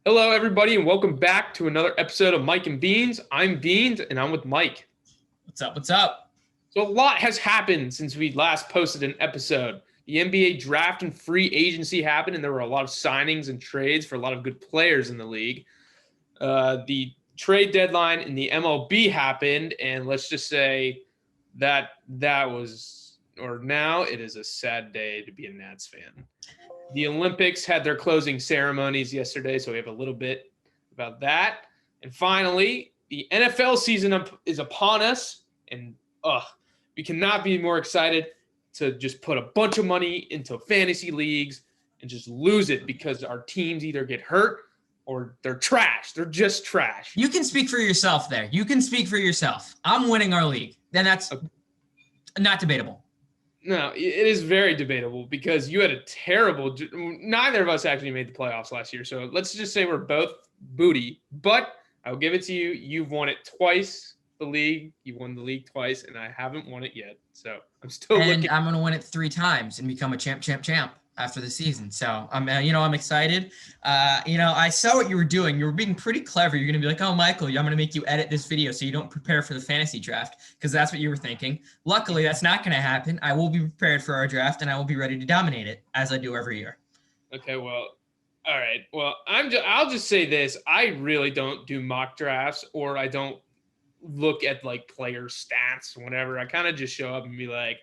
Hello, everybody, and welcome back to another episode of Mike and Beans. I'm Beans, and I'm with Mike. What's up? What's up? So a lot has happened since we last posted an episode. The NBA draft and free agency happened, and there were a lot of signings and trades for a lot of good players in the league. The trade deadline in the MLB happened, and let's just say that now it is a sad day to be a Nats fan. The Olympics had their closing ceremonies yesterday, so we have a little bit about that. And finally, the NFL season is upon us, and we cannot be more excited to just put a bunch of money into fantasy leagues and just lose it because our teams either get hurt or they're trash. They're just trash. You can speak for yourself there. You can speak for yourself. I'm winning our league. Then that's not debatable. No, it is very debatable because you had a terrible – neither of us actually made the playoffs last year. So let's just say we're both booty. But I'll give it to you. You've won it twice, the league. You won the league twice, and I haven't won it yet. So I'm still looking. And I'm going to win it 3 times and become a champ after the season. So I'm excited. I saw what you were doing. You were being pretty clever. You're going to be like, oh, Michael, I'm going to make you edit this video so you don't prepare for the fantasy draft because that's what you were thinking. Luckily, that's not going to happen. I will be prepared for our draft and I will be ready to dominate it as I do every year. Okay, well, all right. Well, I'll just say this. I really don't do mock drafts or I don't look at like player stats, whatever. I kind of just show up and be like,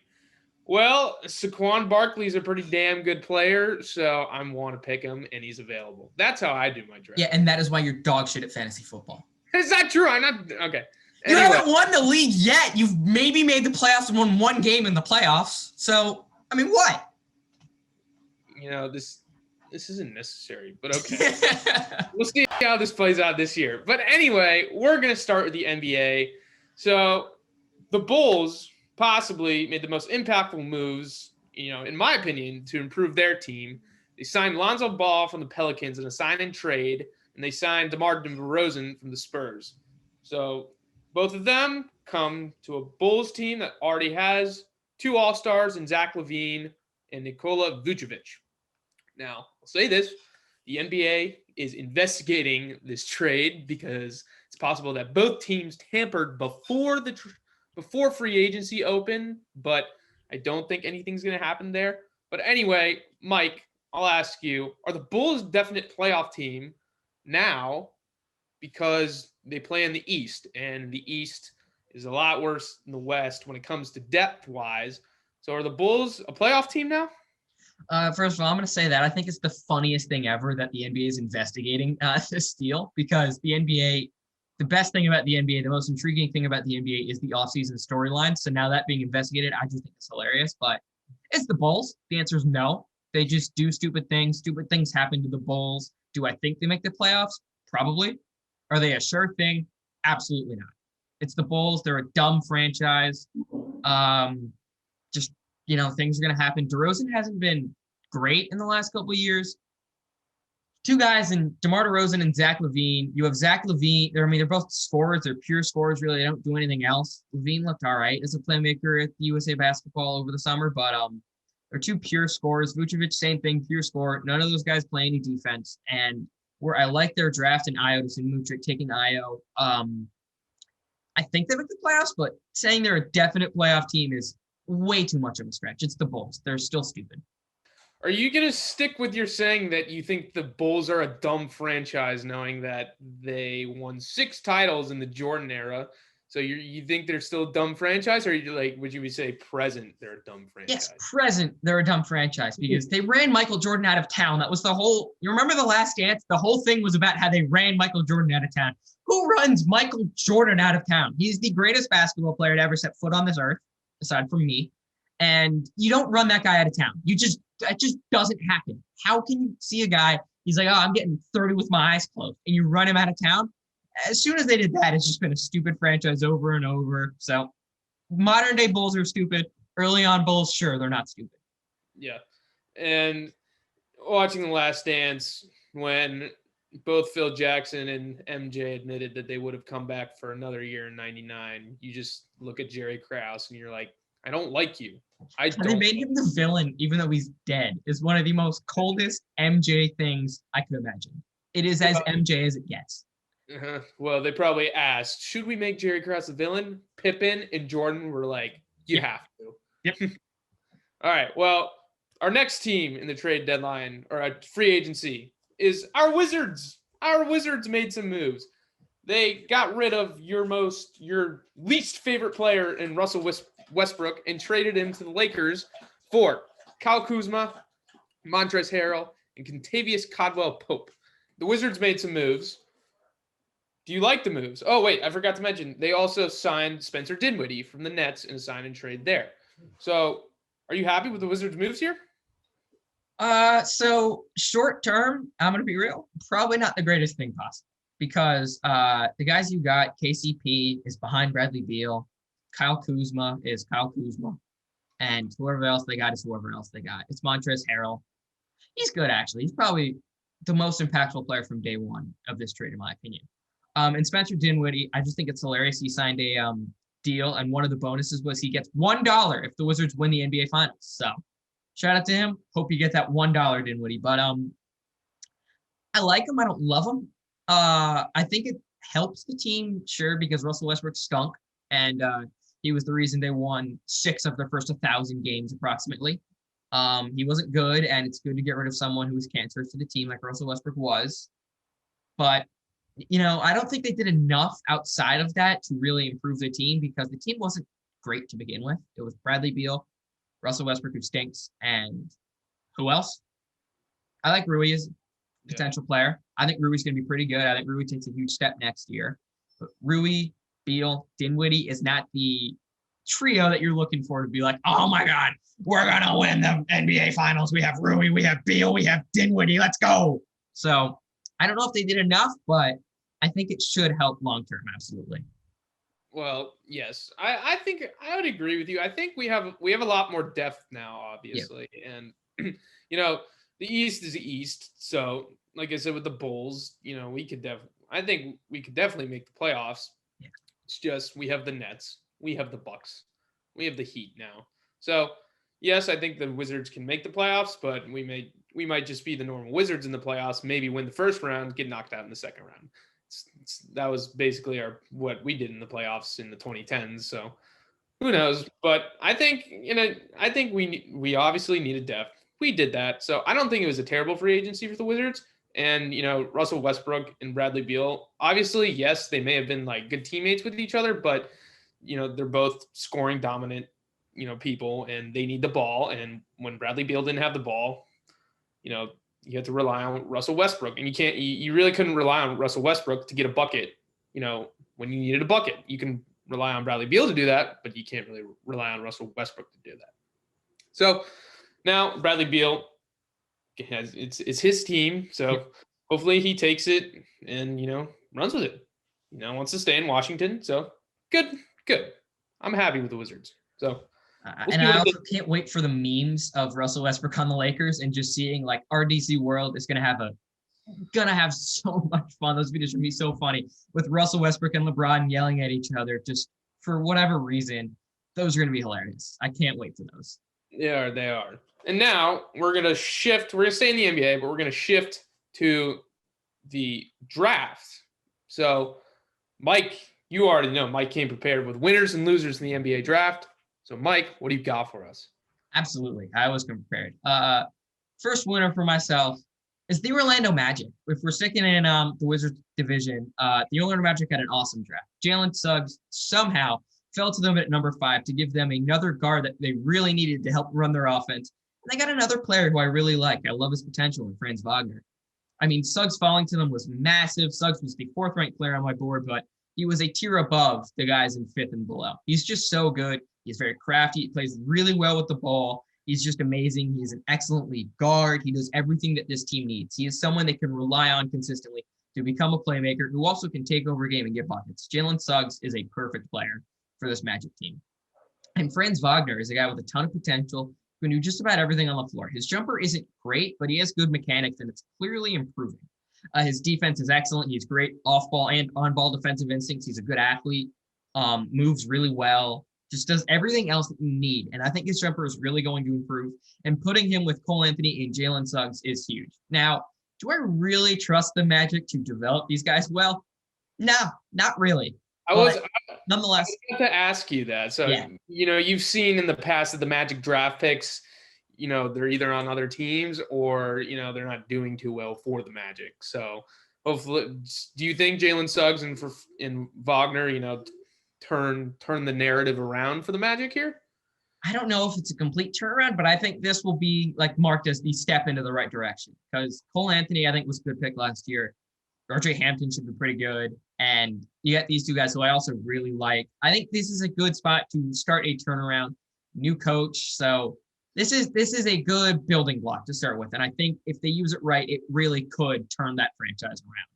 well, Saquon Barkley's a pretty damn good player, so I want to pick him, and he's available. That's how I do my draft. Yeah, and that is why you're dog shit at fantasy football. Is that true? I'm not – okay. You haven't won the league yet. You've maybe made the playoffs and won one game in the playoffs. So, what? This isn't necessary, but okay. We'll see how this plays out this year. But anyway, we're going to start with the NBA. So, the Bulls – possibly made the most impactful moves, in my opinion, to improve their team. They signed Lonzo Ball from the Pelicans in a sign and trade, and they signed DeMar DeRozan from the Spurs. So both of them come to a Bulls team that already has 2 All-Stars in Zach LaVine and Nikola Vucevic. Now, I'll say this. The NBA is investigating this trade because it's possible that both teams tampered before free agency open, but I don't think anything's going to happen there. But anyway, Mike, I'll ask you, are the Bulls definite playoff team now because they play in the East, and the East is a lot worse than the West when it comes to depth-wise. So are the Bulls a playoff team now? First of all, I'm going to say that I think it's the funniest thing ever that the NBA is investigating this deal because the best thing about the NBA, the most intriguing thing about the NBA is the offseason storyline. So now that being investigated, I just think it's hilarious. But it's the Bulls. The answer is no. They just do stupid things. Stupid things happen to the Bulls. Do I think they make the playoffs? Probably. Are they a sure thing? Absolutely not. It's the Bulls. They're a dumb franchise. Things are going to happen. DeRozan hasn't been great in the last couple of years. 2 guys in DeMar DeRozan and Zach LaVine. You have Zach LaVine. They're both scorers. They're pure scorers, really. They don't do anything else. LaVine looked all right as a playmaker at the USA Basketball over the summer, but they're 2 pure scorers. Vucevic, same thing, pure scorer. None of those guys play any defense. And where I like their draft in Io to Mutrick taking Io. I think they make the playoffs, but saying they're a definite playoff team is way too much of a stretch. It's the Bulls. They're still stupid. Are you going to stick with your saying that you think the Bulls are a dumb franchise knowing that they won 6 titles in the Jordan era? So you think they're still a dumb franchise, or would you say present they're a dumb franchise? Yes, present they're a dumb franchise because they ran Michael Jordan out of town. That was you remember The Last Dance? The whole thing was about how they ran Michael Jordan out of town. Who runs Michael Jordan out of town? He's the greatest basketball player to ever set foot on this earth, aside from me. And you don't run that guy out of town. That just doesn't happen. How can you see a guy, he's like, oh, I'm getting 30 with my eyes closed, and you run him out of town? As soon as they did that, it's just been a stupid franchise over and over. So modern day Bulls are stupid. Early on Bulls, sure, they're not stupid. Yeah. And watching The Last Dance, when both Phil Jackson and MJ admitted that they would have come back for another year in 99, you just look at Jerry Krause and you're like, I don't like you. They made him the villain, even though he's dead, is one of the most coldest MJ things I could imagine. It is as MJ as it gets. Well, they probably asked, should we make Jerry Krause a villain? Pippen and Jordan were like, you have to. Yep. All right. Well, our next team in the trade deadline or free agency is our Wizards. Our Wizards made some moves. They got rid of your least favorite player in Russell Westbrook and traded him to the Lakers for Kyle Kuzma, Montrezl Harrell, and Kentavious Caldwell-Pope. The Wizards made some moves. Do you like the moves? Oh, wait, I forgot to mention. They also signed Spencer Dinwiddie from the Nets in a sign and trade there. So are you happy with the Wizards' moves here? So short term, I'm going to be real, probably not the greatest thing possible because the guys you got, KCP is behind Bradley Beal, Kyle Kuzma is Kyle Kuzma, and whoever else they got is whoever else they got. It's Montrezl Harrell. He's good, actually. He's probably the most impactful player from day one of this trade, in my opinion. And Spencer Dinwiddie, I just think it's hilarious. He signed a deal, and one of the bonuses was he gets $1 if the Wizards win the NBA Finals. So shout out to him. Hope you get that $1, Dinwiddie. But I like him. I don't love him. I think it helps the team, sure, because Russell Westbrook stunk, and he was the reason they won 6 of their first 1,000 games approximately. He wasn't good, and it's good to get rid of someone who was cancerous to the team like Russell Westbrook was. But I don't think they did enough outside of that to really improve the team because the team wasn't great to begin with. It was Bradley Beal, Russell Westbrook, who stinks, and who else? I like Rui as a potential player. I think Rui's going to be pretty good. I think Rui takes a huge step next year. But Rui, Beal, Dinwiddie is not the trio that you're looking for to be like, oh my God, we're going to win the NBA Finals. We have Rui, we have Beal, we have Dinwiddie. Let's go. So I don't know if they did enough, but I think it should help long-term. Absolutely. Well, yes, I think I would agree with you. I think we have a lot more depth now, obviously. Yeah. And, the East is the East. So like I said, with the Bulls, I think we could definitely make the playoffs. Yeah. It's just, we have the Nets, we have the Bucks, we have the Heat now. So yes, I think the Wizards can make the playoffs, but we might just be the normal Wizards in the playoffs, maybe win the first round, get knocked out in the second round. That was basically what we did in the playoffs in the 2010s. So who knows? But I think we obviously needed depth. We did that. So I don't think it was a terrible free agency for the Wizards. And Russell Westbrook and Bradley Beal, obviously, yes, they may have been like good teammates with each other, but they're both scoring dominant people, and they need the ball. And when Bradley Beal didn't have the ball, you have to rely on Russell Westbrook, and you really couldn't rely on Russell Westbrook to get a bucket, when you needed a bucket. You can rely on Bradley Beal to do that, but you can't really rely on Russell Westbrook to do that. So now Bradley Beal it's his team. So hopefully he takes it and, runs with it, wants to stay in Washington. So good. I'm happy with the Wizards. So and I also can't wait for the memes of Russell Westbrook on the Lakers and just seeing like RDC World is gonna have so much fun. Those videos are gonna be so funny with Russell Westbrook and LeBron yelling at each other just for whatever reason. Those are gonna be hilarious. I can't wait for those. Yeah, they are. And now we're gonna shift. We're gonna stay in the NBA, but we're gonna shift to the draft. So, Mike, you already know Mike came prepared with winners and losers in the NBA draft. So, Mike, what do you got for us? Absolutely. I was prepared. First winner for myself is the Orlando Magic. If we're sticking in the Wizards division, the Orlando Magic had an awesome draft. Jalen Suggs somehow fell to them at number 5 to give them another guard that they really needed to help run their offense. And they got another player who I really like. I love his potential in Franz Wagner. I mean, Suggs falling to them was massive. Suggs was the 4th-ranked player on my board, but he was a tier above the guys in 5th and below. He's just so good. He's very crafty. He plays really well with the ball. He's just amazing. He's an excellent lead guard. He does everything that this team needs. He is someone they can rely on consistently to become a playmaker who also can take over a game and get buckets. Jalen Suggs is a perfect player for this Magic team. And Franz Wagner is a guy with a ton of potential who can do just about everything on the floor. His jumper isn't great, but he has good mechanics, and it's clearly improving. His defense is excellent. He's great off-ball and on-ball defensive instincts. He's a good athlete, moves really well, just does everything else that you need. And I think his jumper is really going to improve. And putting him with Cole Anthony and Jalen Suggs is huge. Now, Do I really trust the Magic to develop these guys well? No, not really. Nonetheless, I was going to ask you that. So, yeah. You've seen in the past that the Magic draft picks, they're either on other teams or, they're not doing too well for the Magic. So, hopefully, do you think Jalen Suggs and Wagner, turn the narrative around for the Magic here? I don't know if it's a complete turnaround, but I think this will be like marked as the step into the right direction because Cole Anthony, I think, was a good pick last year. RJ Hampton should be pretty good. And you got these two guys who I also really like. I think this is a good spot to start a turnaround, new coach. So this is a good building block to start with. And I think if they use it right, it really could turn that franchise around.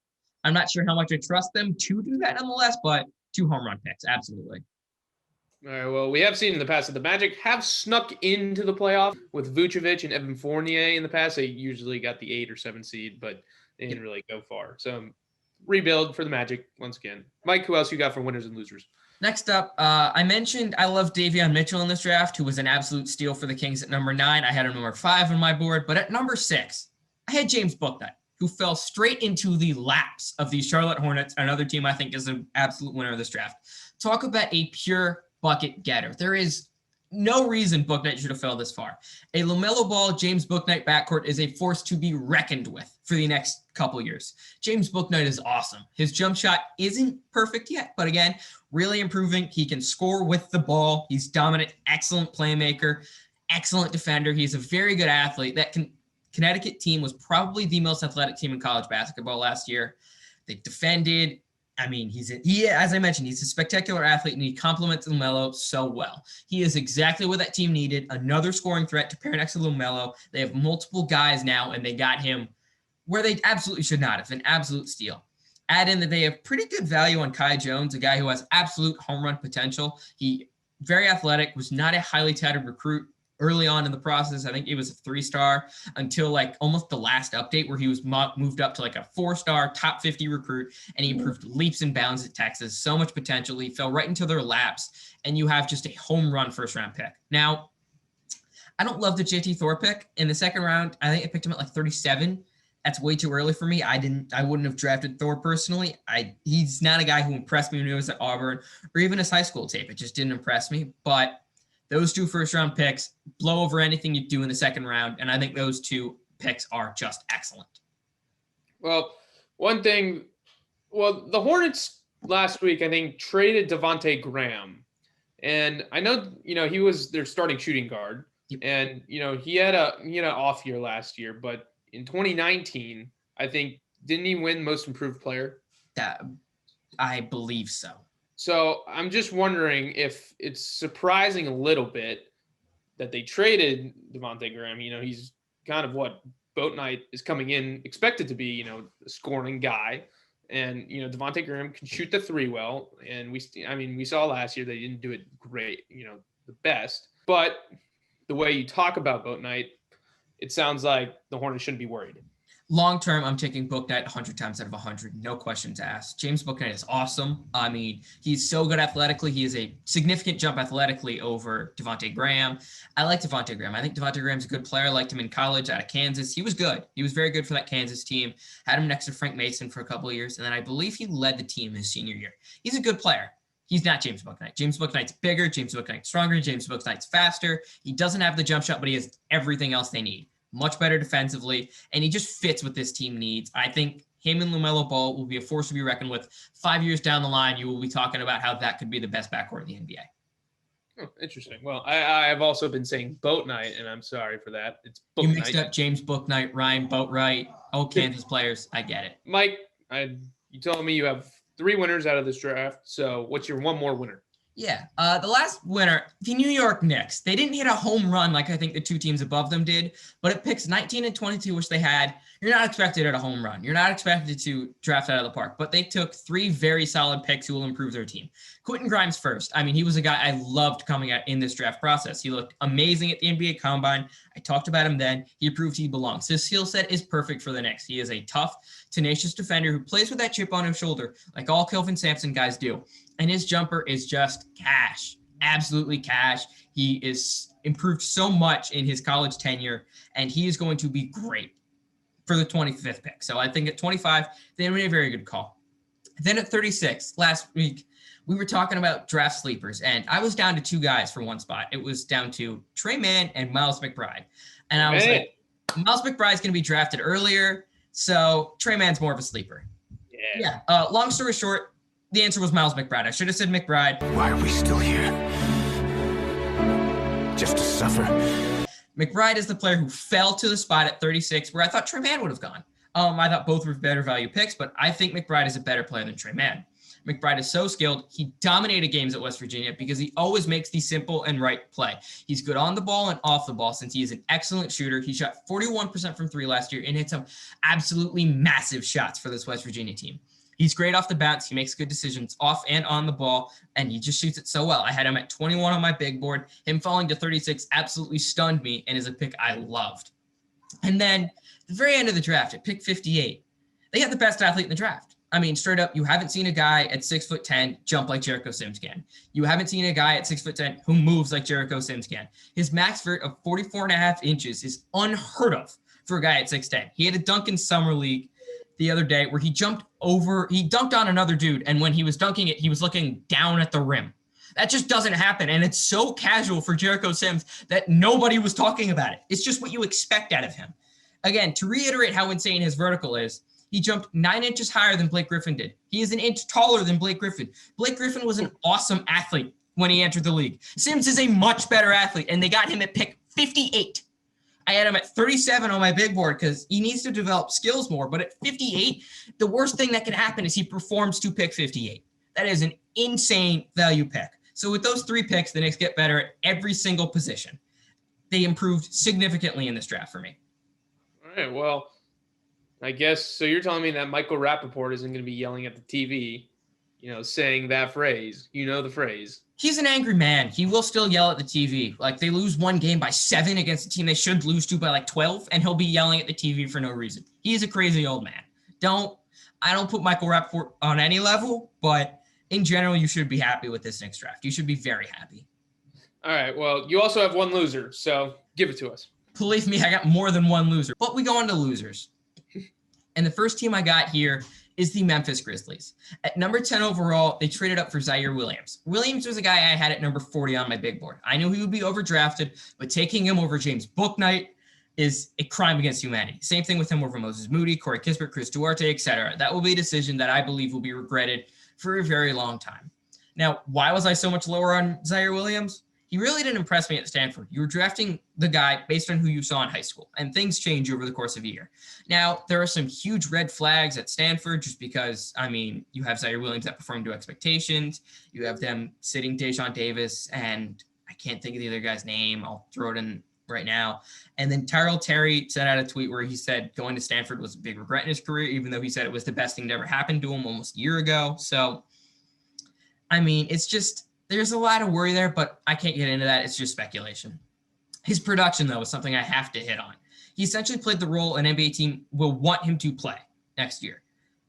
I'm not sure how much I trust them to do that nonetheless, but 2 home run picks, absolutely. All right, well, we have seen in the past that the Magic have snuck into the playoff with Vucevic and Evan Fournier in the past. They usually got the 8 or 7 seed, but they didn't really go far. So rebuild for the Magic once again. Mike, who else you got for winners and losers? Next up, I mentioned I love Davion Mitchell in this draft, who was an absolute steal for the Kings at number 9. I had him number 5 on my board, but at number 6, I had James Bouknight, who fell straight into the laps of the Charlotte Hornets, another team I think is an absolute winner of this draft. Talk about a pure bucket getter. There is no reason Bouknight should have fell this far. A LaMelo Ball, James Bouknight backcourt is a force to be reckoned with for the next couple years. James Bouknight is awesome. His jump shot isn't perfect yet, but again, really improving. He can score with the ball. He's dominant, excellent playmaker, excellent defender. He's a very good athlete. That Connecticut team was probably the most athletic team in college basketball last year. They defended. I mean, as I mentioned, he's a spectacular athlete, and he complements LaMelo so well. He is exactly what that team needed, another scoring threat to pair next to LaMelo. They have multiple guys now, and they got him where they absolutely should not have, an absolute steal. Add in that they have pretty good value on Kai Jones, a guy who has absolute home run potential. He very athletic, was not a highly touted recruit early on in the process. I think he was a 3-star until like almost the last update where he was moved up to like a 4-star top 50 recruit, and he improved leaps and bounds at Texas. So much potential. He fell right into their laps, and you have just a home run first-round pick. Now, I don't love the JT Thor pick. In the second round, I think I picked him at like 37. That's way too early for me. I wouldn't have drafted Thor personally. He's not a guy who impressed me when he was at Auburn or even his high school tape. It just didn't impress me. But those 2 first-round picks blow over anything you do in the second round, and I think those 2 picks are just excellent. Well, the Hornets last week, I think, traded Devontae Graham. And I know, he was their starting shooting guard. And, he had an off year last year, but in 2019, I think, didn't he win Most Improved Player? I believe so. So I'm just wondering if it's surprising a little bit that they traded Devontae Graham. He's kind of what Bouknight is coming in expected to be, a scoring guy. And, Devontae Graham can shoot the 3 well. And we saw last year they didn't do it great, the best. But the way you talk about Bouknight, it sounds like the Hornets shouldn't be worried. Long term, I'm taking Bouknight 100 times out of 100. No questions asked. James Bouknight is awesome. I mean, he's so good athletically. He is a significant jump athletically over Devontae Graham. I like Devontae Graham. I think Devontae Graham's a good player. I liked him in college out of Kansas. He was good. He was very good for that Kansas team. Had him next to Frank Mason for a couple of years, and then I believe he led the team his senior year. He's a good player. He's not James Bouknight. James Bouknight's bigger. James Bouknight's stronger. James Bouknight's faster. He doesn't have the jump shot, but he has everything else they need. Much better defensively, and he just fits what this team needs. I think him and LaMelo Ball will be a force to be reckoned with. 5 years down the line, you will be talking about how that could be the best backcourt in the NBA. Oh, interesting. Well, I've also been saying Bouknight, and I'm sorry for that. It's Bouknight. You mixed up James Bouknight, Ryan Boatwright, Kansas players. I get it. Mike, you told me you have 3 winners out of this draft, so what's your one more winner? Yeah. The last winner, the New York Knicks. They didn't hit a home run like I think the 2 teams above them did, but at picks 19 and 22, which they had, you're not expected at a home run. You're not expected to draft out of the park, but they took 3 very solid picks who will improve their team. Quentin Grimes first. I mean, he was a guy I loved coming out in this draft process. He looked amazing at the NBA Combine. I talked about him then. He proved he belongs. His skill set is perfect for the Knicks. He is a tough, tenacious defender who plays with that chip on his shoulder, like all Kelvin Sampson guys do. And his jumper is just cash, absolutely cash. He is improved so much in his college tenure, and he is going to be great. for the 25th pick. So I think at 25, they made a very good call. Then at 36, last week, we were talking about draft sleepers, and I was down to 2 guys for one spot. It was down to Trey Mann and Miles McBride. And I was like, Miles McBride's going to be drafted earlier, so Trey Mann's more of a sleeper. Yeah. Long story short, the answer was Miles McBride. I should have said McBride. Why are we still here? Just to suffer? McBride is the player who fell to the spot at 36, where I thought Trey Mann would have gone. I thought both were better value picks, but I think McBride is a better player than Trey Mann. McBride is so skilled. He dominated games at West Virginia because he always makes the simple and right play. He's good on the ball and off the ball since he is an excellent shooter. He shot 41% from 3 last year and hit some absolutely massive shots for this West Virginia team. He's great off the bounce. He makes good decisions off and on the ball, and he just shoots it so well. I had him at 21 on my big board. Him falling to 36 absolutely stunned me and is a pick I loved. And then the very end of the draft at pick 58, they got the best athlete in the draft. I mean, straight up, you haven't seen a guy at 6'10" jump like Jericho Sims can. You haven't seen a guy at 6'10" who moves like Jericho Sims can. His max vert of 44.5 inches is unheard of for a guy at 6'10". He had a dunk in Summer League the other day where he dunked on another dude, and when he was dunking it, he was looking down at the rim. That just doesn't happen, and it's so casual for Jericho Sims that nobody was talking about it. It's just what you expect out of him. Again, to reiterate how insane his vertical is, he jumped 9 inches higher than Blake Griffin did. He is an inch taller than Blake Griffin. Blake Griffin was an awesome athlete when he entered the league. Sims is a much better athlete, and they got him at pick 58. I had him at 37 on my big board because he needs to develop skills more. But at 58, the worst thing that can happen is he performs to pick 58. That is an insane value pick. So with those 3 picks, the Knicks get better at every single position. They improved significantly in this draft for me. All right, well, I guess, so you're telling me that Michael Rappaport isn't going to be yelling at the TV, saying that phrase. You know the phrase. He's an angry man. He will still yell at the TV. Like, they lose one game by 7 against a team they should lose to by like 12, and he'll be yelling at the TV for no reason. He's a crazy old man. I don't put Michael Rappaport on any level, but in general, you should be happy with this next draft. You should be very happy. All right, well, you also have one loser, so give it to us. Believe me, I got more than one loser. But we go on to losers. And the first team I got here is the Memphis Grizzlies. At number 10 overall, they traded up for Zaire Williams. Williams was a guy I had at number 40 on my big board. I knew he would be overdrafted, but taking him over James Bouknight is a crime against humanity. Same thing with him over Moses Moody, Corey Kispert, Chris Duarte, etc. That will be a decision that I believe will be regretted for a very long time. Now, why was I so much lower on Zaire Williams? He really didn't impress me at Stanford. You were drafting the guy based on who you saw in high school, and things change over the course of a year. Now, there are some huge red flags at Stanford just because, you have Zaire Williams that performed to expectations. You have them sitting Dejoun Davis, and I can't think of the other guy's name. I'll throw it in right now. And then Tyrell Terry sent out a tweet where he said going to Stanford was a big regret in his career, even though he said it was the best thing that ever happened to him almost a year ago. So, it's just, there's a lot of worry there, but I can't get into that. It's just speculation. His production, though, is something I have to hit on. He essentially played the role an NBA team will want him to play next year.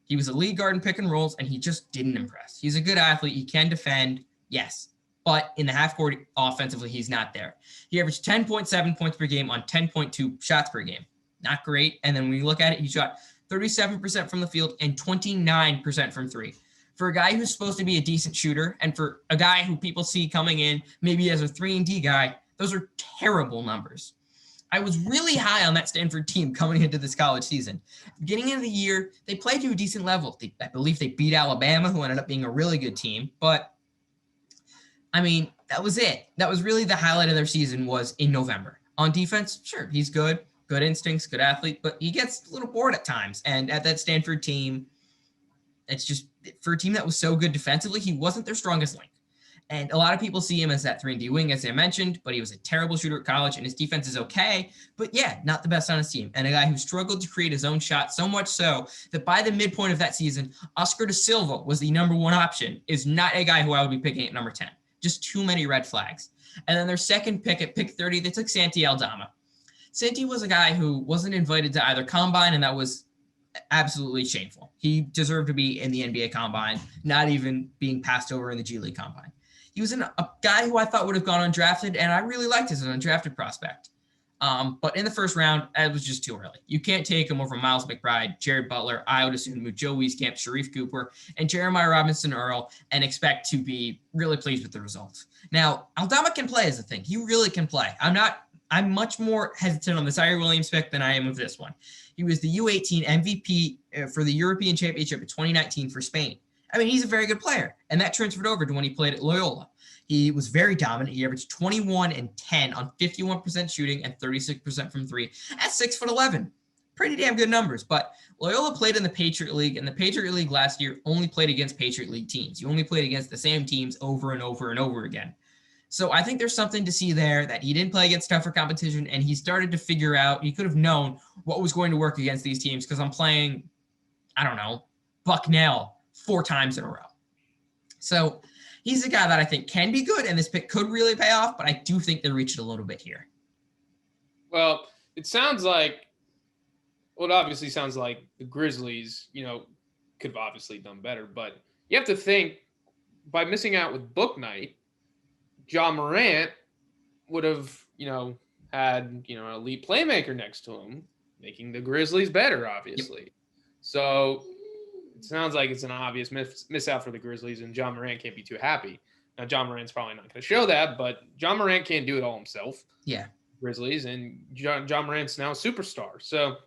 He was a lead guard in pick and rolls, and he just didn't impress. He's a good athlete. He can defend, yes. But in the half court offensively, he's not there. He averaged 10.7 points per game on 10.2 shots per game. Not great. And then when you look at it, he shot 37% from the field and 29% from 3. For a guy who's supposed to be a decent shooter, and for a guy who people see coming in maybe as a 3-and-D guy, those are terrible numbers. I was really high on that Stanford team coming into this college season. Beginning of the year, they played to a decent level. I believe they beat Alabama, who ended up being a really good team. But, that was it. That was really the highlight of their season was in November. On defense, sure, he's good. Good instincts, good athlete, but he gets a little bored at times. And at that Stanford team, it's just, for a team that was so good defensively, he wasn't their strongest link. And a lot of people see him as that 3-and-D wing, as I mentioned, but he was a terrible shooter at college, and his defense is okay, but yeah, not the best on his team. And a guy who struggled to create his own shot, so much so that by the midpoint of that season, Oscar da Silva was the number 1 option, is not a guy who I would be picking at number 10. Just too many red flags. And then their second pick at pick 30, they took Santi Aldama. Santi was a guy who wasn't invited to either combine, and that was absolutely shameful. He deserved to be in the NBA combine, not even being passed over in the G League combine. He was a guy who I thought would have gone undrafted, and I really liked as an undrafted prospect. But in the first round, it was just too early. You can't take him over Miles McBride, Jared Butler, Ayo Dosunmu, Joe Wieskamp, Sharif Cooper, and Jeremiah Robinson-Earl, and expect to be really pleased with the results. Now, Aldama can play is the thing. He really can play. I'm much more hesitant on the Zaire Williams pick than I am with this one. He was the U18 MVP for the European Championship in 2019 for Spain. I mean, he's a very good player, and that transferred over to when he played at Loyola. He was very dominant. He averaged 21 and 10 on 51% shooting and 36% from three at 6'11". Pretty damn good numbers. But Loyola played in the Patriot League, and the Patriot League last year only played against Patriot League teams. You only played against the same teams over and over and over again. So I think there's something to see there that he didn't play against tougher competition, and he started to figure out, he could have known what was going to work against these teams because I'm playing, I don't know, Bucknell 4 times in a row. So he's a guy that I think can be good, and this pick could really pay off, but I do think they reached a little bit here. Well, it sounds like, well, it obviously sounds like the Grizzlies, could have obviously done better, but you have to think by missing out with Book Night, Ja Morant would have, had, an elite playmaker next to him, making the Grizzlies better, obviously. Yep. So it sounds like it's an obvious miss out for the Grizzlies, and Ja Morant can't be too happy. Now, Ja Morant's probably not going to show that, but Ja Morant can't do it all himself. Yeah. Grizzlies, and Ja Morant's now a superstar. So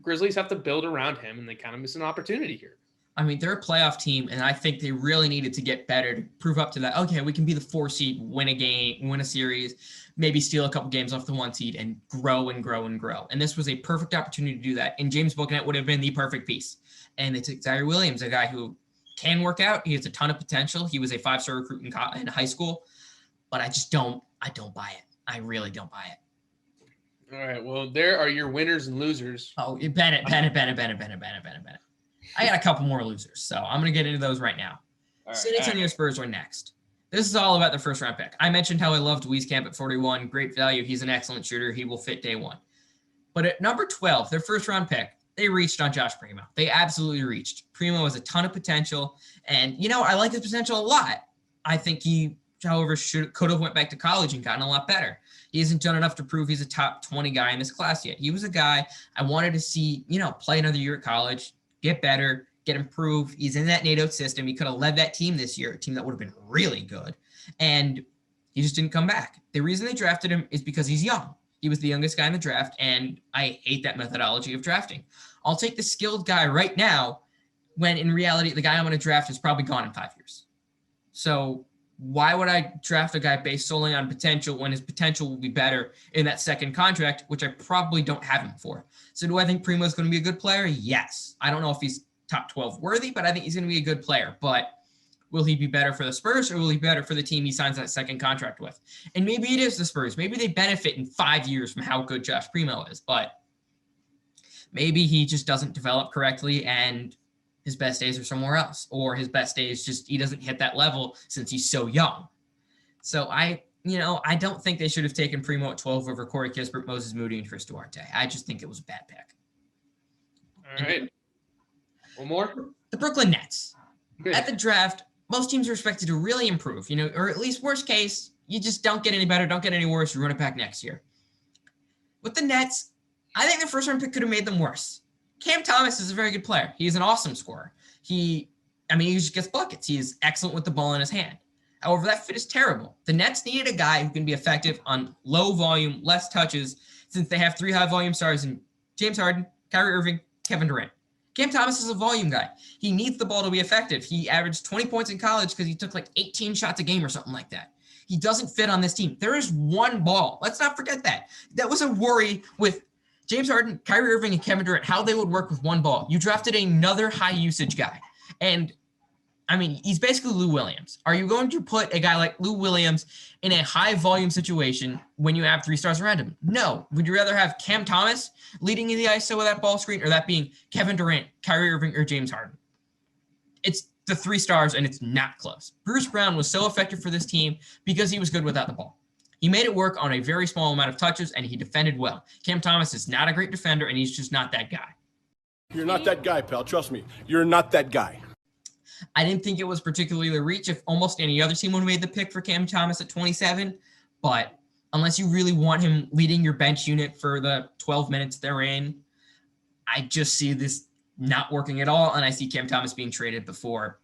Grizzlies have to build around him, and they kind of miss an opportunity here. I mean, they're a playoff team, and I think they really needed to get better to prove up to that. Okay, we can be the 4 seed, win a game, win a series, maybe steal a couple games off the 1 seed, and grow and grow and grow. And this was a perfect opportunity to do that. And James Bouknight would have been the perfect piece. And they took Zaire Williams, a guy who can work out. He has a ton of potential. He was a 5-star recruit in high school, but I don't buy it. I really don't buy it. All right. Well, there are your winners and losers. Oh, Bennett. I got a couple more losers, so I'm going to get into those right now. San Antonio Spurs are next. This is all about the first-round pick. I mentioned how I loved Wieskamp at 41. Great value. He's an excellent shooter. He will fit day 1. But at number 12, their first-round pick, they reached on Josh Primo. They absolutely reached. Primo has a ton of potential, and, I like his potential a lot. I think he, however, could have went back to college and gotten a lot better. He hasn't done enough to prove he's a top 20 guy in this class yet. He was a guy I wanted to see, play another year at college, get better, get improved. He's in that NATO system. He could have led that team this year, a team that would have been really good. And he just didn't come back. The reason they drafted him is because he's young. He was the youngest guy in the draft, and I hate that methodology of drafting. I'll take the skilled guy right now when in reality the guy I'm going to draft is probably gone in 5 years. So why would I draft a guy based solely on potential when his potential will be better in that second contract, which I probably don't have him for? So do I think Primo's going to be a good player? Yes. I don't know if he's top 12 worthy, but I think he's going to be a good player. But will he be better for the Spurs, or will he be better for the team he signs that second contract with? And maybe it is the Spurs. Maybe they benefit in 5 years from how good Josh Primo is, but maybe he just doesn't develop correctly and his best days are somewhere else, or his best days just he doesn't hit that level since he's so young. So I don't think they should have taken Primo at 12 over Corey Kispert, Moses Moody, and Chris Duarte. I just think it was a bad pick. All right. One more? The Brooklyn Nets. Good. At the draft, most teams are expected to really improve, or at least worst case, you just don't get any better, don't get any worse, you run it back next year. With the Nets, I think the first-round pick could have made them worse. Cam Thomas is a very good player. He's an awesome scorer. He just gets buckets. He is excellent with the ball in his hand. However, that fit is terrible. The Nets needed a guy who can be effective on low volume, less touches, since they have 3 high-volume stars in James Harden, Kyrie Irving, Kevin Durant. Cam Thomas is a volume guy. He needs the ball to be effective. He averaged 20 points in college because he took like 18 shots a game or something like that. He doesn't fit on this team. There is one ball. Let's not forget that. That was a worry with James Harden, Kyrie Irving, and Kevin Durant, how they would work with one ball. You drafted another high-usage guy. And, he's basically Lou Williams. Are you going to put a guy like Lou Williams in a high-volume situation when you have 3 stars around him? No. Would you rather have Cam Thomas leading in the ISO with that ball screen, or that being Kevin Durant, Kyrie Irving, or James Harden? It's the 3 stars, and it's not close. Bruce Brown was so effective for this team because he was good without the ball. He made it work on a very small amount of touches, and he defended well. Cam Thomas is not a great defender, and he's just not that guy. You're not that guy, pal. Trust me. You're not that guy. I didn't think it was particularly a reach if almost any other team would have made the pick for Cam Thomas at 27, but unless you really want him leading your bench unit for the 12 minutes they're in. I just see this not working at all, and I see Cam Thomas being traded before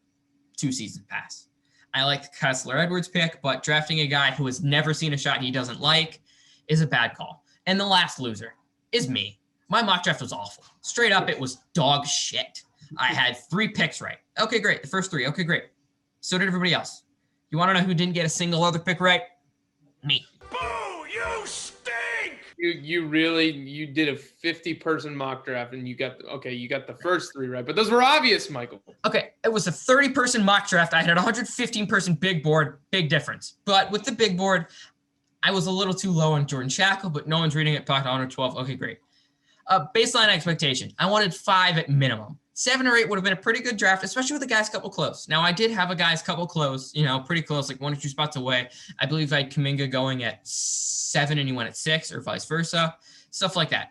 2 seasons pass. I like the Kessler Edwards pick, but drafting a guy who has never seen a shot he doesn't like is a bad call. And the last loser is me. My mock draft was awful. Straight up, it was dog shit. I had 3 picks right. Okay, great. The first 3. Okay, great. So did everybody else. You want to know who didn't get a single other pick right? Me. Boo! You stink! You did a 50-person mock draft and you got the first 3 right, but those were obvious, Michael. Okay, it was a 30-person mock draft. I had a 115-person big board, big difference. But with the big board, I was a little too low on Jordan Shackle, but no one's reading it. Pocket 112. Okay, great. Baseline expectation. I wanted 5 at minimum. 7 or 8 would have been a pretty good draft, especially with the guys couple close. Now, I did have a guys couple close, pretty close, like 1 or 2 spots away. I believe I had Kuminga going at 7 and he went at 6 or vice versa. Stuff like that.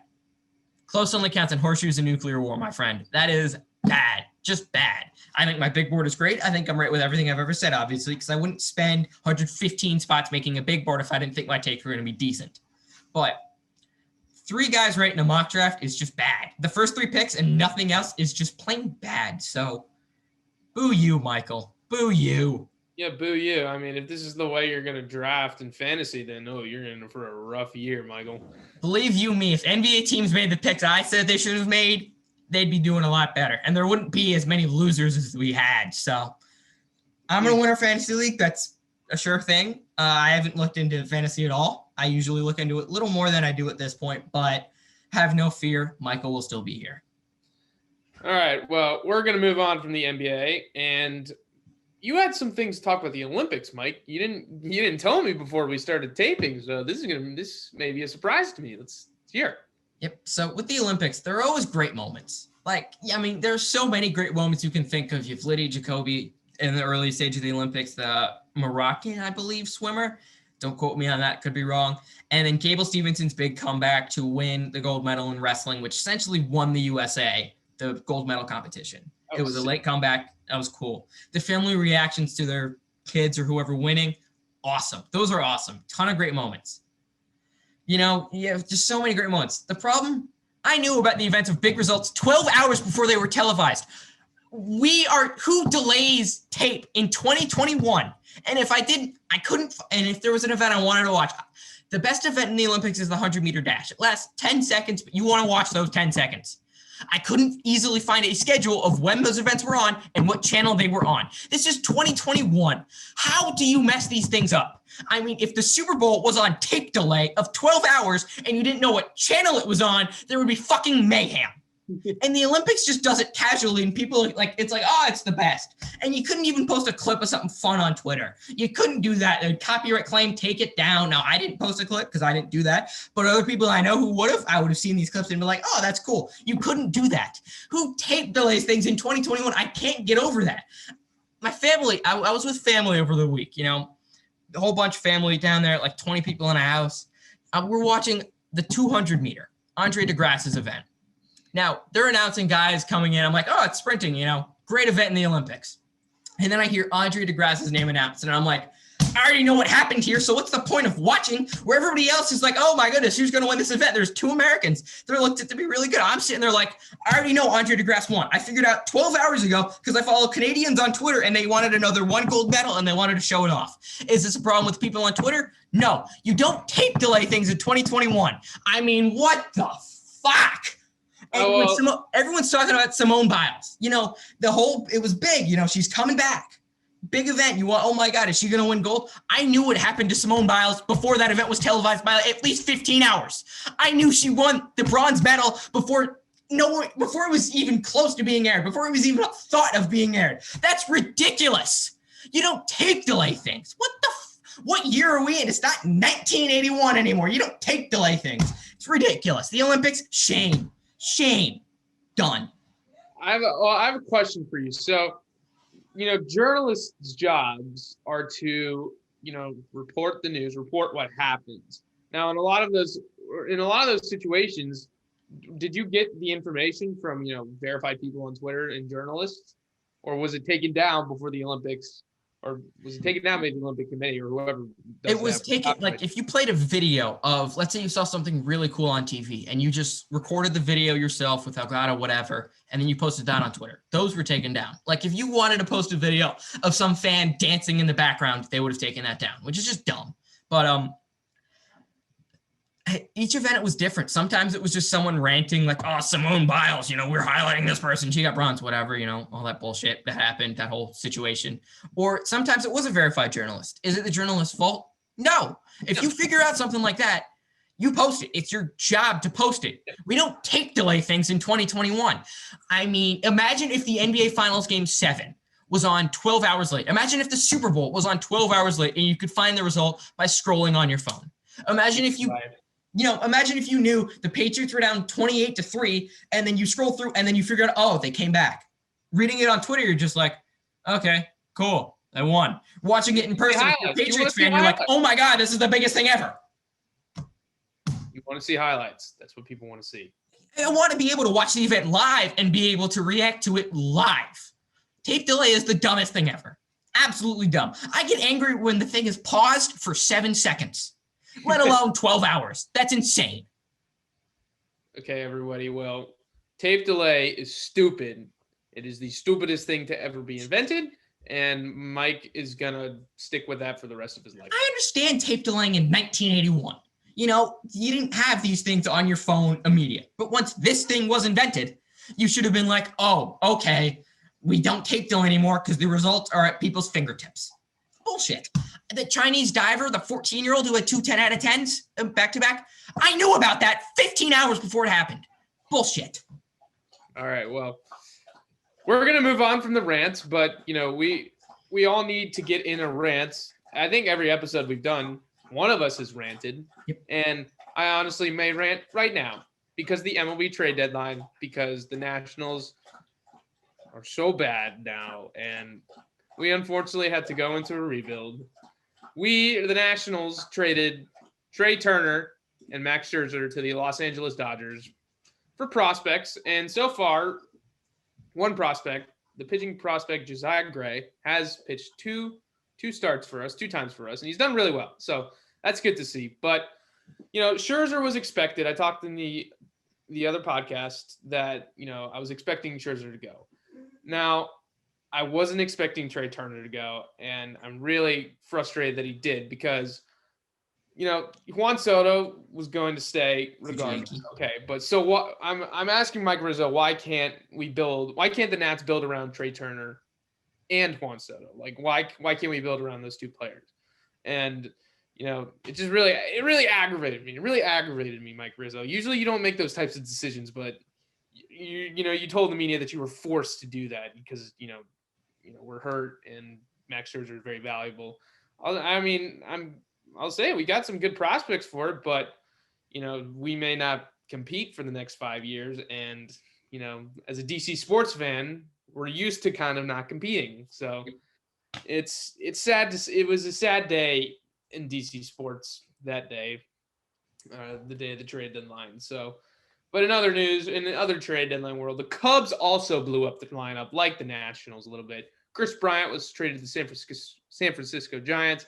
Close only counts in horseshoes and nuclear war, my friend. That is bad. Just bad. I think my big board is great. I think I'm right with everything I've ever said, obviously, because I wouldn't spend 115 spots making a big board if I didn't think my takes were going to be decent. But 3 guys right in a mock draft is just bad. The first 3 picks and nothing else is just plain bad. So, boo you, Michael. Boo you. Yeah, boo you. I mean, if this is the way you're going to draft in fantasy, then you're in for a rough year, Michael. Believe you me, if NBA teams made the picks I said they should have made, they'd be doing a lot better. And there wouldn't be as many losers as we had. So, I'm going to win our fantasy league. That's a sure thing. I haven't looked into fantasy at all. I usually look into it a little more than I do at this point, but have no fear. Michael will still be here. All right. Well, we're going to move on from the NBA, and you had some things to talk about the Olympics, Mike. You didn't tell me before we started taping, so this may be a surprise to me. Let's hear. Yep. So with the Olympics, there are always great moments. There's so many great moments you can think of. You have Lydia Jacoby in the early stage of the Olympics, the Moroccan, I believe, swimmer. Don't quote me on that. Could be wrong. And then Gable Stevenson's big comeback to win the gold medal in wrestling, which essentially won the USA, the gold medal competition. It was a late comeback. That was cool. The family reactions to their kids or whoever winning, awesome. Those are awesome. Ton of great moments. You have just so many great moments. The problem, I knew about the events of big results 12 hours before they were televised. Who delays tape in 2021? And if I didn't, I couldn't. And if there was an event I wanted to watch, the best event in the Olympics is the 100-meter dash. It lasts 10 seconds, but you want to watch those 10 seconds. I couldn't easily find a schedule of when those events were on and what channel they were on. This is 2021. How do you mess these things up? I mean, if the Super Bowl was on tape delay of 12 hours and you didn't know what channel it was on, there would be fucking mayhem. And the Olympics just does it casually, and people it's the best. And you couldn't even post a clip of something fun on Twitter. You couldn't do that. A copyright claim, take it down. Now, I didn't post a clip because I didn't do that, but other people I know who would have, I would have seen these clips and be like, oh, that's cool. You couldn't do that. Who tape delays things in 2021? I can't get over that. My family, I was with family over the week, a whole bunch of family down there, like 20 people in a house. We're watching the 200-meter, Andre DeGrasse's event. Now, they're announcing guys coming in. I'm like, oh, it's sprinting, great event in the Olympics. And then I hear Andre DeGrasse's name announced, and I'm like, I already know what happened here, so what's the point of watching where everybody else is like, oh my goodness, who's going to win this event? There's 2 Americans. They're looked at to be really good. I'm sitting there like, I already know Andre DeGrasse won. I figured out 12 hours ago because I follow Canadians on Twitter, and they wanted another 1 gold medal, and they wanted to show it off. Is this a problem with people on Twitter? No. You don't tape delay things in 2021. I mean, what the fuck? And everyone's talking about Simone Biles. It was big. She's coming back. Big event. Oh my God, is she going to win gold? I knew what happened to Simone Biles before that event was televised by at least 15 hours. I knew she won the bronze medal before it was even close to being aired, before it was even a thought of being aired. That's ridiculous. You don't tape delay things. What year are we in? It's not 1981 anymore. You don't tape delay things. It's ridiculous. The Olympics, shame. Done. I have a question for you. So, journalists' jobs are to, report the news, report what happens. Now, in a lot of those situations, did you get the information from, verified people on Twitter and journalists, or was it taken down before the Olympics or was it taken down by the Olympic Committee or whoever? It was taken, like if you played a video of, let's say you saw something really cool on TV and you just recorded the video yourself with Elgato, whatever, and then you posted that on Twitter. Those were taken down. Like if you wanted to post a video of some fan dancing in the background, they would have taken that down, which is just dumb. But each event was different. Sometimes it was just someone ranting like, oh, Simone Biles, we're highlighting this person. She got bronze, whatever, all that bullshit that happened, that whole situation. Or sometimes it was a verified journalist. Is it the journalist's fault? No. If you figure out something like that, you post it. It's your job to post it. We don't tape delay things in 2021. I mean, imagine if the NBA Finals Game 7 was on 12 hours late. Imagine if the Super Bowl was on 12 hours late and you could find the result by scrolling on your phone. Imagine if you... imagine if you knew the Patriots were down 28-3 and then you scroll through and then you figure out, oh, they came back. Reading it on Twitter, you're just like, okay, cool. I won. Watching it in person with your Patriots fan, you're like, oh my God, this is the biggest thing ever. You want to see highlights. That's what people want to see. I want to be able to watch the event live and be able to react to it live. Tape delay is the dumbest thing ever. Absolutely dumb. I get angry when the thing is paused for 7 seconds. Let alone 12 hours. That's insane. Okay, everybody. Well, tape delay is stupid. It is the stupidest thing to ever be invented, and Mike is going to stick with that for the rest of his life. I understand tape delaying in 1981. You didn't have these things on your phone immediate. But once this thing was invented, you should have been like, oh, okay, we don't tape delay anymore because the results are at people's fingertips. Bullshit. The Chinese diver, the 14-year-old who had 2 10 out of 10s back-to-back, I knew about that 15 hours before it happened. Bullshit. All right, well, we're going to move on from the rants, but, we all need to get in a rant. I think every episode we've done, one of us has ranted, and I honestly may rant right now because the MLB Trade Deadline, because the Nationals are so bad now, and we unfortunately had to go into a rebuild. We, the Nationals, traded Trey Turner and Max Scherzer to the Los Angeles Dodgers for prospects. And so far, one prospect, the pitching prospect Josiah Gray, has pitched two times for us, and he's done really well. So that's good to see. But, Scherzer was expected. I talked in the other podcast that, I was expecting Scherzer to go. Now, I wasn't expecting Trey Turner to go, and I'm really frustrated that he did because, Juan Soto was going to stay regardless. Okay, but so what? I'm asking Mike Rizzo, why can't the Nats build around Trey Turner and Juan Soto? Like, why can't we build around those two players? And it just really aggravated me. It really aggravated me, Mike Rizzo. Usually you don't make those types of decisions, but you told the media that you were forced to do that because we're hurt and Max Scherzer is very valuable. I'll say we got some good prospects for it, but we may not compete for the next 5 years. And as a DC sports fan, we're used to kind of not competing. So it's sad it was a sad day in DC sports that day, the day of the trade deadline. So. But in other news, in the other trade deadline world, the Cubs also blew up the lineup like the Nationals a little bit. Chris Bryant was traded to the San Francisco Giants.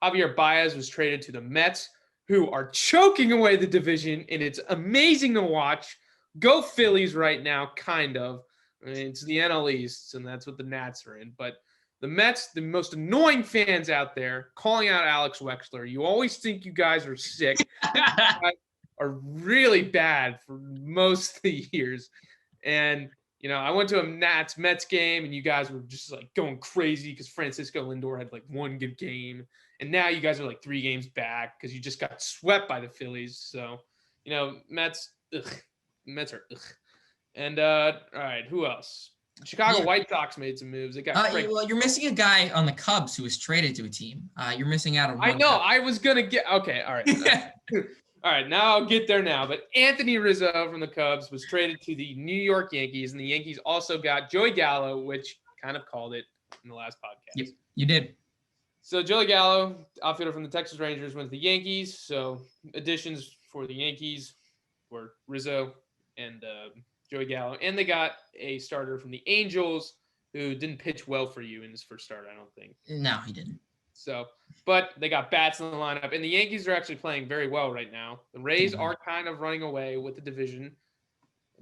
Javier Baez was traded to the Mets, who are choking away the division, and it's amazing to watch. Go Phillies right now, kind of. It's the NL East, and that's what the Nats are in. But the Mets, the most annoying fans out there, calling out Alex Wexler. You always think you guys are sick. Are really bad for most of the years. And, I went to a Mets game and you guys were just like going crazy because Francisco Lindor had like one good game. And now you guys are like 3 games back because you just got swept by the Phillies. So, Mets, ugh. Mets are ugh. And, all right, who else? Chicago White Sox made some moves. They got well, you're missing a guy on the Cubs who was traded to a team. You're missing out on one. I know. I was going to get – okay, all right. All right, now I'll get there now. But Anthony Rizzo from the Cubs was traded to the New York Yankees, and the Yankees also got Joey Gallo, which kind of called it in the last podcast. Yep, you did. So Joey Gallo, outfielder from the Texas Rangers, went to the Yankees. So additions for the Yankees were Rizzo and Joey Gallo. And they got a starter from the Angels, who didn't pitch well for you in his first start, I don't think. No, he didn't. So, but they got bats in the lineup, and the Yankees are actually playing very well right now. The Rays are kind of running away with the division,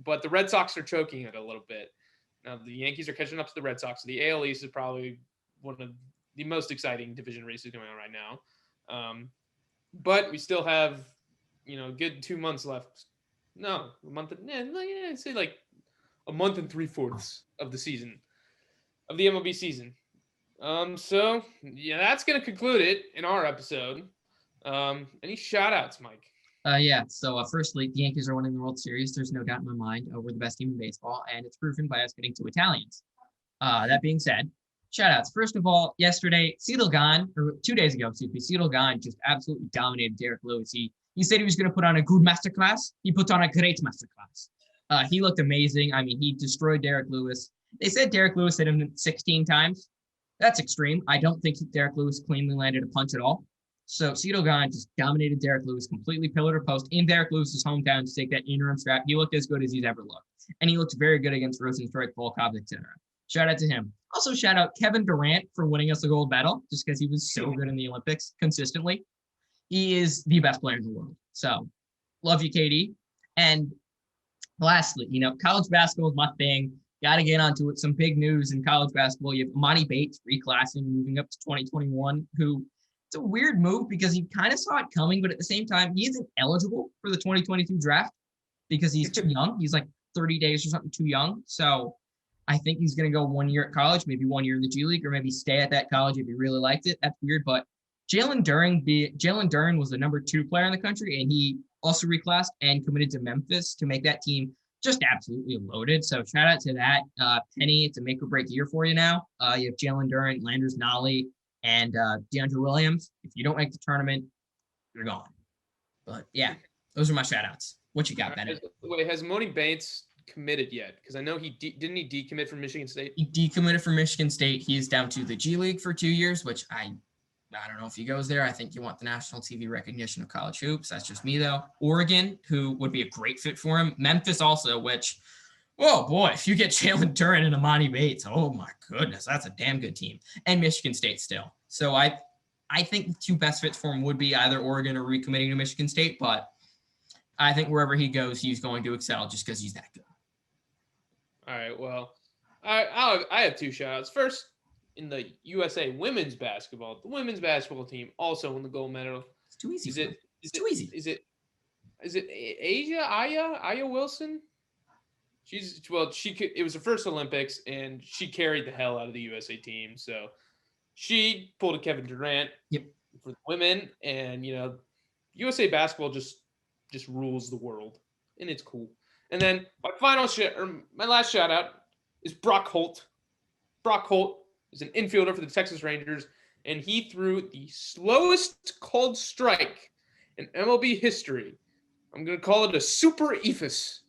but the Red Sox are choking it a little bit. Now, the Yankees are catching up to the Red Sox. So the AL East is probably one of the most exciting division races going on right now. But we still have, good 2 months left. No, a month. I'd say like a month and 3/4 of the season, of the MLB season. So yeah, that's gonna conclude it in our episode. Any shout outs, Mike? Yeah. So firstly, the Yankees are winning the World Series. There's no doubt in my mind. We're the best team in baseball, and it's proven by us getting 2 Italians. That being said, shout outs. First of all, yesterday, Cedal Gahn, or 2 days ago, Cedal Gahn just absolutely dominated Derek Lewis. He said he was going to put on a good masterclass. He put on a great masterclass. He looked amazing. I mean, he destroyed Derek Lewis. They said Derek Lewis hit him 16 times. That's extreme. I don't think Derek Lewis cleanly landed a punch at all. So Cedal Gahn just dominated Derek Lewis, completely pillar to post in Derek Lewis's hometown to take that interim strap. He looked as good as he's ever looked. And he looked very good against Rosenstrike, Volkov, etc. Shout out to him. Also, shout out Kevin Durant for winning us the gold medal, just because he was so good in the Olympics consistently. He is the best player in the world. So, love you, KD. And lastly, college basketball is my thing. Got to get onto it. Some big news in college basketball. You have Imani Bates reclassing, moving up to 2021, who it's a weird move because he kind of saw it coming, but at the same time, he isn't eligible for the 2022 draft because he's too young. He's like 30 days or something too young. So I think he's going to go 1 year at college, maybe 1 year in the G League, or maybe stay at that college if he really liked it. That's weird. But Jalen Duren was the number 2 player in the country, and he also reclassed and committed to Memphis to make that team just absolutely loaded. So shout out to that. Penny, it's a make or break year for you now. You have Jalen Duren, Landers Nolly, and DeAndre Williams. If you don't make the tournament, you're gone. But yeah, those are my shout outs. What you got, Bennett? Wait, has Imani Bates committed yet? Because I know didn't he decommit from Michigan State? He decommitted from Michigan State. He's down to the G League for 2 years, which I don't know if he goes there. I think you want the national TV recognition of college hoops. That's just me, though. Oregon, who would be a great fit for him. Memphis also, which, oh, boy, if you get Jalen Duren and Imani Bates, oh, my goodness, that's a damn good team. And Michigan State still. So I think the 2 best fits for him would be either Oregon or recommitting to Michigan State, but I think wherever he goes, he's going to excel just because he's that good. All right, well, I have 2 shout-outs. First, in the USA women's basketball, the women's basketball team also won the gold medal. It's too easy. It's too easy. Is it Aya Wilson? It was her first Olympics, and she carried the hell out of the USA team. So she pulled a Kevin Durant for the women, and USA basketball just rules the world, and it's cool. And then my last shout out is Brock Holt. Brock Holt is an infielder for the Texas Rangers, and he threw the slowest called strike in MLB history. I'm going to call it a super ephus.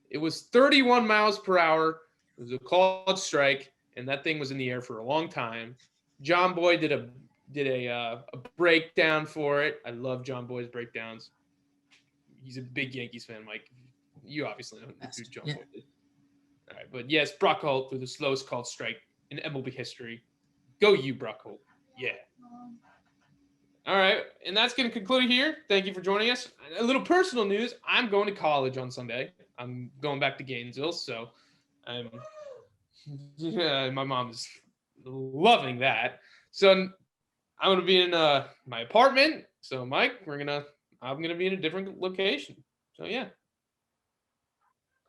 It was 31 miles per hour. It was a called strike, and that thing was in the air for a long time. John Boy did a breakdown for it. I love John Boy's breakdowns. He's a big Yankees fan, Mike. You obviously know who John Boy is. All right, but yes, Brock Holt threw the slowest called strike in MLB history. Go you, Brock Holt. Yeah. All right, and that's going to conclude it here. Thank you for joining us. A little personal news. I'm going to college on Sunday. I'm going back to Gainesville, so my mom is loving that. So I'm going to be in my apartment. So, Mike, I'm going to be in a different location. So, yeah.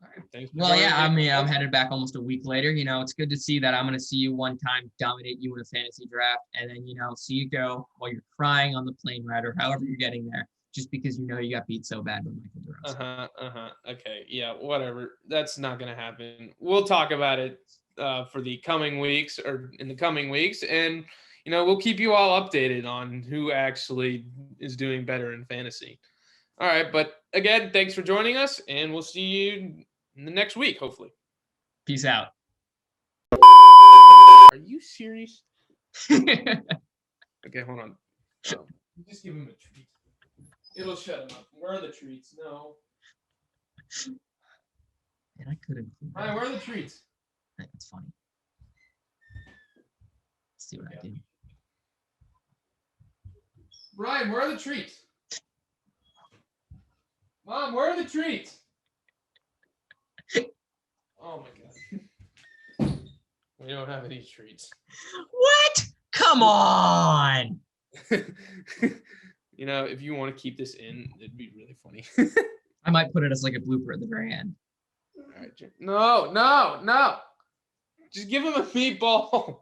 All right. Thanks. Well, yeah, I'm headed back almost a week later. It's good to see that I'm going to see you one time dominate you in a fantasy draft, and then, see you go while you're crying on the plane ride or however you're getting there, just because you got beat so bad by Michael DeRozan. Okay, yeah, whatever. That's not going to happen. We'll talk about it for the coming weeks or in the coming weeks, and we'll keep you all updated on who actually is doing better in fantasy. All right, but again, thanks for joining us, and we'll see you in the next week, hopefully. Peace out. Are you serious? Okay, hold on. Just give him a treat. It'll shut him up. Where are the treats? No. And I couldn't. Ryan, where are the treats? That's funny. see what I do. Brian, where are the treats? Mom, where are the treats? Oh my god. We don't have any treats. What? Come on. You know, if you want to keep this in, it'd be really funny. I might put it as like a blooper at the very end. All right, no. Just give him a meatball.